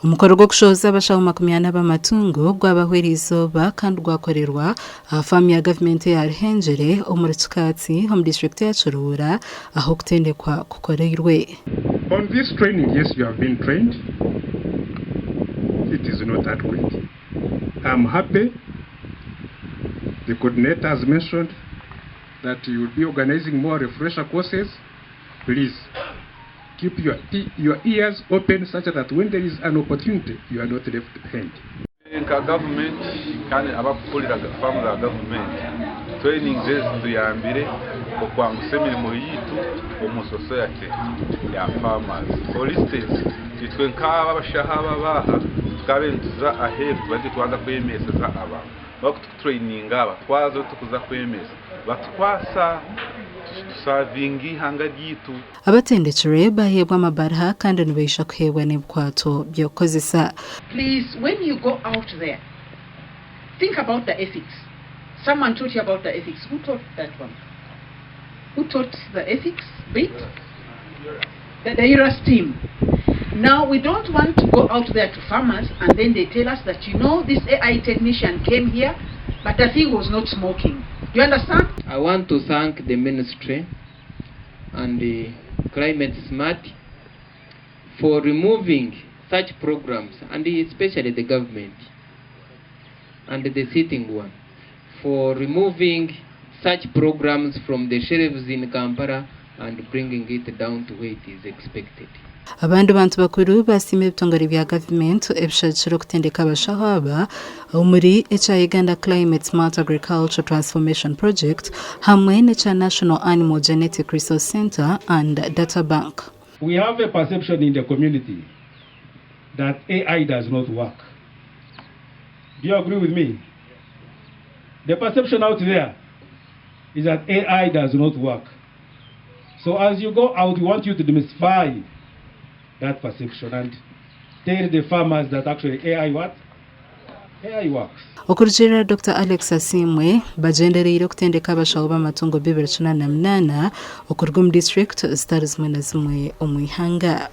umukoro gwo kushoza abashaho 20 b'amatungo gw'abahwerizoba kandi gwakorerwa afamu ya Gavumenti ya Ahindugire City home district ya Churura aho kutendekwa kukorerwe. On this training, yes, you have been trained. It is not adequate. I'm happy the coordinator has mentioned that you will be organizing more refresher courses. Please keep your ears open such that when there is an opportunity, you are not left behind. Government can abakulira farm za government training zes tuyambire okwangusa emirimo yitu omu society ya farmers. For instance, itwe nk'aba abashaho abaha tukabentuza ahead bati twanda kwemeseza aba bakutraining aba twazo tukuza kwemeza batwasa tusavingi hanga yitu abatendekere bahebwa amabara kandi nubisha kuhebwa n'ibikwato byokozesa. Please, when you go out there, think about the ethics. Someone taught you about the ethics. Who taught that one? Who taught the ethics bit? The ERAS team. Now, we don't want to go out there to farmers and then they tell us that, this AI technician came here, but the thing was not smoking. You understand? I want to thank the ministry and the Climate Smart for removing such programs, and especially the government and the sitting one, for removing such programs from the shelves in Rwampara and bringing it down to where it is expected. Abandi bantu bakuru basime bitongera bya government ebishakiro kutendeka abashaho aba muri Uganda Climate Smart Agriculture Transformation Project hamwe n'echa National Animal Genetic Resource Center and Data Bank. We have a perception in the community that AI does not work. Do you agree with me? The perception out there is that AI does not work. So as you go out, we want you to demystify that perception and tell the farmers that actually AI what? AI works. Okurujira Dr. Agacencwire bagendereye kutendeka abashaho b'amatungo 2018 okurugum district stars mwe na zimwe omwihanga.